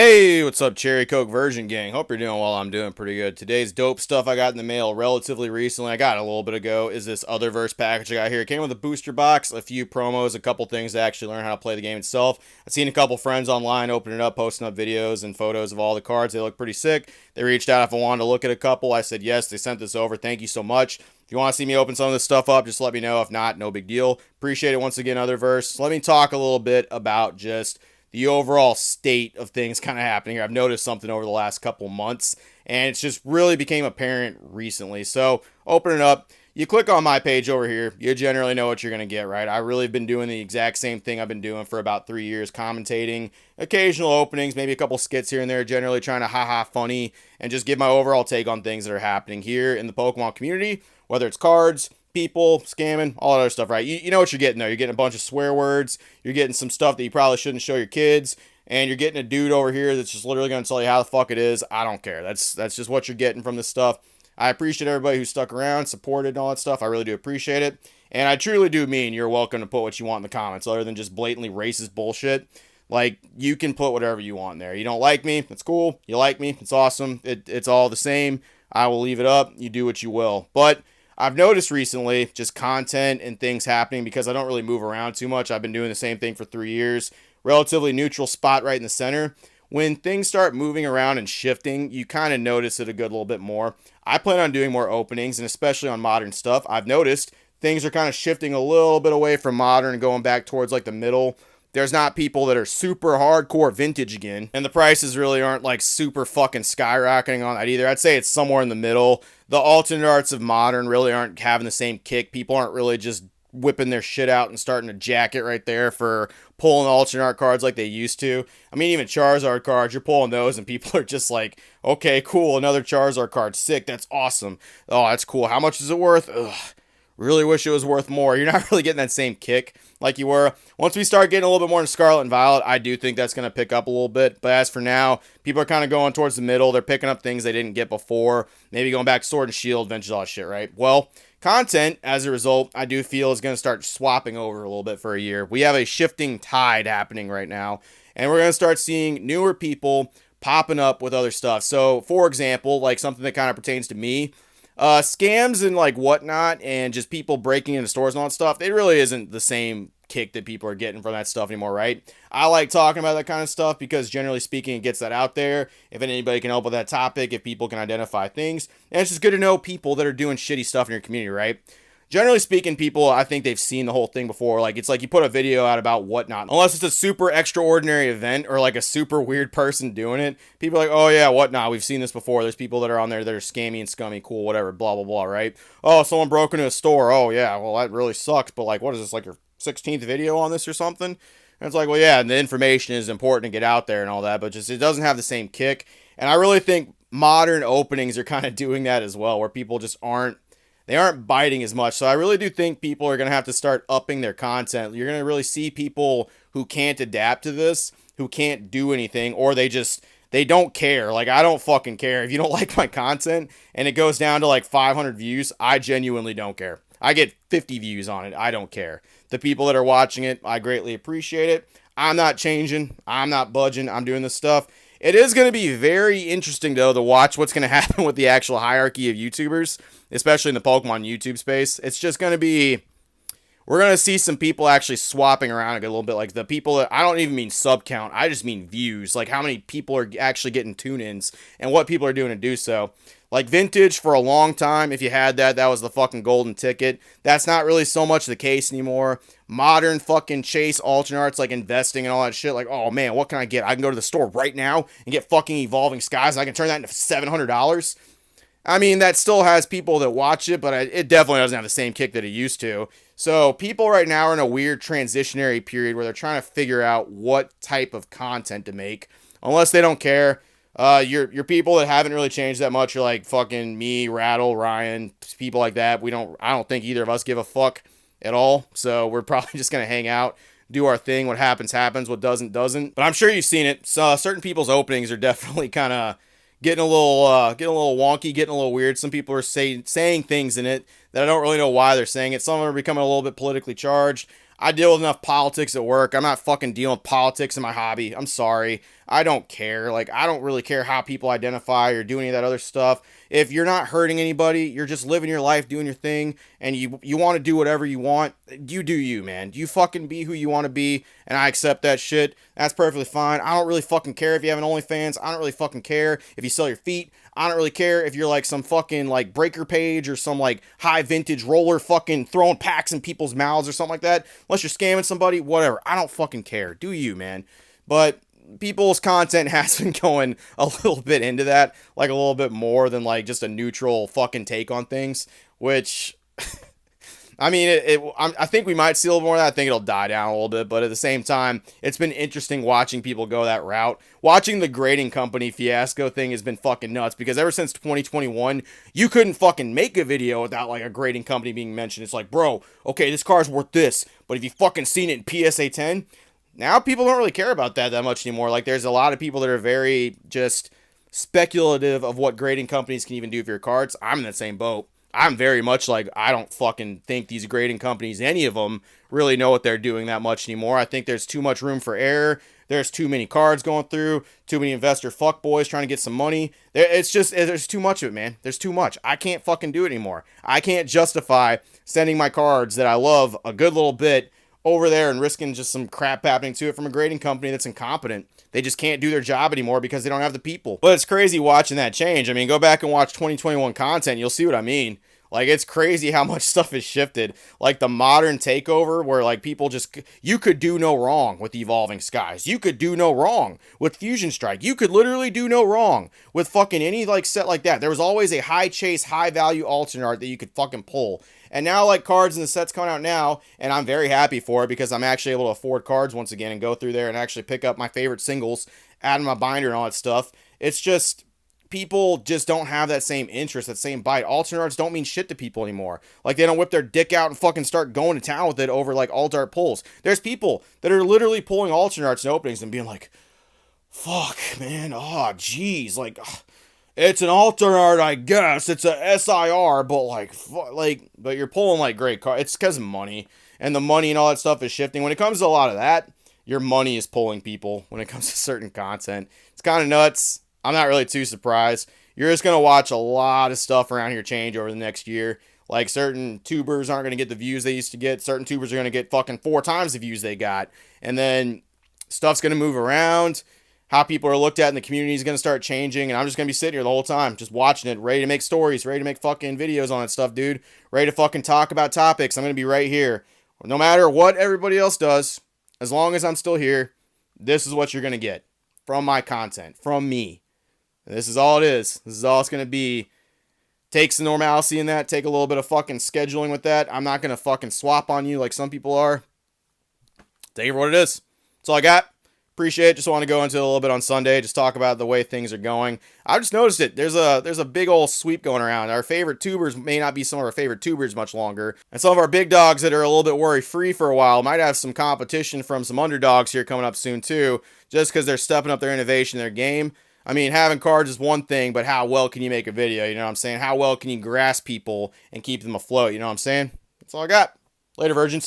Hey, what's up, Cherry Coke Virgin Gang? Hope you're doing well. I'm doing pretty good. Today's dope stuff I got in the mail relatively recently. I got it a little bit ago. Is this Otherverse package I got here? It came with a booster box, a few promos, a couple things to actually learn how to play the game itself. I've seen a couple friends online open it up, posting up videos and photos of all the cards. They look pretty sick. They reached out if I wanted to look at a couple. I said yes. They sent this over. Thank you so much. If you want to see me open some of this stuff up, just let me know. If not, no big deal. Appreciate it once again, Otherverse. Let me talk a little bit about just the overall state of things kind of happening here. I've noticed something over the last couple months, and it's just really became apparent recently. So, open it up. You click on my page over here, you generally know what you're going to get, right? I really have been doing the exact same thing I've been doing for about 3 years, commentating, occasional openings, maybe a couple skits here and there, generally trying to haha funny and just give my overall take on things that are happening here in the Pokemon community, whether it's cards, people, scamming, all that other stuff, right? You know what you're getting there. You're getting a bunch of swear words. You're getting some stuff that you probably shouldn't show your kids. And you're getting a dude over here that's just literally going to tell you how the fuck it is. I don't care. That's just what you're getting from this stuff. I appreciate everybody who stuck around, supported, and all that stuff. I really do appreciate it. And I truly do mean you're welcome to put what you want in the comments, other than just blatantly racist bullshit. Like, you can put whatever you want there. You don't like me, that's cool. You like me, it's awesome. It's all the same. I will leave it up. You do what you will. But I've noticed recently just content and things happening because I don't really move around too much. I've been doing the same thing for 3 years. Relatively neutral spot right in the center. When things start moving around and shifting, you kind of notice it a good little bit more. I plan on doing more openings, and especially on modern stuff. I've noticed things are kind of shifting a little bit away from modern and going back towards like the middle. There's not people that are super hardcore vintage again, and the prices really aren't like super fucking skyrocketing on that either. I'd say it's somewhere in the middle. The alternate arts of modern really aren't having the same kick. People aren't really just whipping their shit out and starting to jack it right there for pulling alternate art cards like they used to. I mean, even Charizard cards, you're pulling those and people are just like, okay, cool, another Charizard card, sick, that's awesome. Oh, that's cool. How much is it worth? Ugh. Really wish it was worth more. You're not really getting that same kick like you were. Once we start getting a little bit more into Scarlet and Violet, I do think that's going to pick up a little bit. But as for now, people are kind of going towards the middle. They're picking up things they didn't get before. Maybe going back to Sword and Shield, Vintage, all that shit, right? Well, content, as a result, I do feel is going to start swapping over a little bit for a year. We have a shifting tide happening right now. And we're going to start seeing newer people popping up with other stuff. So, for example, like something that kind of pertains to me, scams and like whatnot, and just people breaking into stores and all that stuff, it really isn't the same kick that people are getting from that stuff anymore, right? I like talking about that kind of stuff because generally speaking, it gets that out there. If anybody can help with that topic, if people can identify things, and it's just good to know people that are doing shitty stuff in your community, right? Generally speaking, people, I think they've seen the whole thing before. Like, it's like you put a video out about whatnot. Unless it's a super extraordinary event or like a super weird person doing it, people are like, oh yeah, whatnot. We've seen this before. There's people that are on there that are scammy and scummy, cool, whatever, blah, blah, blah, right? Oh, someone broke into a store. Oh yeah, well, that really sucks. But like, what is this, like your 16th video on this or something? And it's like, well, yeah, and the information is important to get out there and all that, but just it doesn't have the same kick. And I really think modern openings are kind of doing that as well, where people just aren't biting as much. So I really do think people are going to have to start upping their content. You're going to really see people who can't adapt to this, who can't do anything, or they don't care. Like, I don't fucking care. If you don't like my content and it goes down to like 500 views, I genuinely don't care. I get 50 views on it. I don't care. The people that are watching it, I greatly appreciate it. I'm not changing. I'm not budging. I'm doing this stuff. It is going to be very interesting, though, to watch what's going to happen with the actual hierarchy of YouTubers, especially in the Pokemon YouTube space. It's just going to be, we're going to see some people actually swapping around a little bit. Like the people that, I don't even mean sub count, I just mean views. Like how many people are actually getting tune-ins and what people are doing to do so. Like Vintage, for a long time, if you had that, that was the fucking golden ticket. That's not really so much the case anymore. Modern fucking chase alternate arts, like investing and all that shit. Like, oh man, what can I get? I can go to the store right now and get fucking Evolving Skies, and I can turn that into $700. I mean, that still has people that watch it, but it definitely doesn't have the same kick that it used to. So people right now are in a weird transitionary period where they're trying to figure out what type of content to make. Unless they don't care. Your people that haven't really changed that much are like fucking me, Rattle, Ryan, people like that. I don't think either of us give a fuck at all. So we're probably just going to hang out, do our thing. What happens, happens. What doesn't, doesn't. But I'm sure you've seen it. So, certain people's openings are definitely kind of getting a little wonky, getting a little weird. Some people are saying things in it that I don't really know why they're saying it. Some of them are becoming a little bit politically charged. I deal with enough politics at work. I'm not fucking dealing with politics in my hobby. I'm sorry. I don't care. Like, I don't really care how people identify or do any of that other stuff. If you're not hurting anybody, you're just living your life, doing your thing, and you want to do whatever you want, you do you, man. You fucking be who you want to be, and I accept that shit. That's perfectly fine. I don't really fucking care if you have an OnlyFans. I don't really fucking care if you sell your feet. I don't really care if you're like some fucking like breaker page or some like high vintage roller fucking throwing packs in people's mouths or something like that. Unless you're scamming somebody, whatever. I don't fucking care. Do you, man? But people's content has been going a little bit into that, like a little bit more than like just a neutral fucking take on things, which I mean, I think we might see a little more of that. I think it'll die down a little bit, but at the same time, it's been interesting watching people go that route. Watching the grading company fiasco thing has been fucking nuts, because ever since 2021, you couldn't fucking make a video without like a grading company being mentioned. It's like, bro, okay, this car's worth this, but if you fucking seen it in PSA 10, now people don't really care about that much anymore. Like, there's a lot of people that are very just speculative of what grading companies can even do for your cards. I'm in the same boat. I'm very much like, I don't fucking think these grading companies, any of them, really know what they're doing that much anymore. I think there's too much room for error. There's too many cards going through, too many investor fuckboys trying to get some money. It's just, there's too much of it, man. There's too much. I can't fucking do it anymore. I can't justify sending my cards that I love a good little bit over there and risking just some crap happening to it from a grading company that's incompetent. They just can't do their job anymore because they don't have the people. But it's crazy watching that change. I mean, go back and watch 2021 content. You'll see what I mean. Like, it's crazy how much stuff has shifted. Like, the modern takeover where, like, people just... You could do no wrong with Evolving Skies. You could do no wrong with Fusion Strike. You could literally do no wrong with fucking any, like, set like that. There was always a high chase, high value alternate art that you could fucking pull. And now, like, cards and the sets coming out now, and I'm very happy for it because I'm actually able to afford cards once again and go through there and actually pick up my favorite singles, add in my binder and all that stuff. It's just... People just don't have that same interest, that same bite. Alternate arts don't mean shit to people anymore. Like, they don't whip their dick out and fucking start going to town with it over, like, alt art pulls. There's people that are literally pulling alternate arts in openings and being like, fuck, man, oh, jeez, like, it's an alternate art, I guess. It's a SIR, but, like, but you're pulling, like, great cards. It's because of money. And the money and all that stuff is shifting. When it comes to a lot of that, your money is pulling people when it comes to certain content. It's kind of nuts. I'm not really too surprised. You're just going to watch a lot of stuff around here change over the next year. Like, certain tubers aren't going to get the views they used to get. Certain tubers are going to get fucking 4 times the views they got. And then stuff's going to move around. How people are looked at in the community is going to start changing. And I'm just going to be sitting here the whole time, just watching it, ready to make stories, ready to make fucking videos on that stuff, dude. Ready to fucking talk about topics. I'm going to be right here. No matter what everybody else does, as long as I'm still here, this is what you're going to get from my content, from me. This is all it is. This is all it's going to be. Take some normalcy in that. Take a little bit of fucking scheduling with that. I'm not going to fucking swap on you like some people are. Take it for what it is. That's all I got. Appreciate it. Just want to go into it a little bit on Sunday. Just talk about the way things are going. I just noticed it. There's a big old sweep going around. Our favorite tubers may not be some of our favorite tubers much longer. And some of our big dogs that are a little bit worry-free for a while might have some competition from some underdogs here coming up soon too. Just because they're stepping up their innovation, their game. I mean, having cards is one thing, but how well can you make a video? You know what I'm saying? How well can you grasp people and keep them afloat? You know what I'm saying? That's all I got. Later, virgins.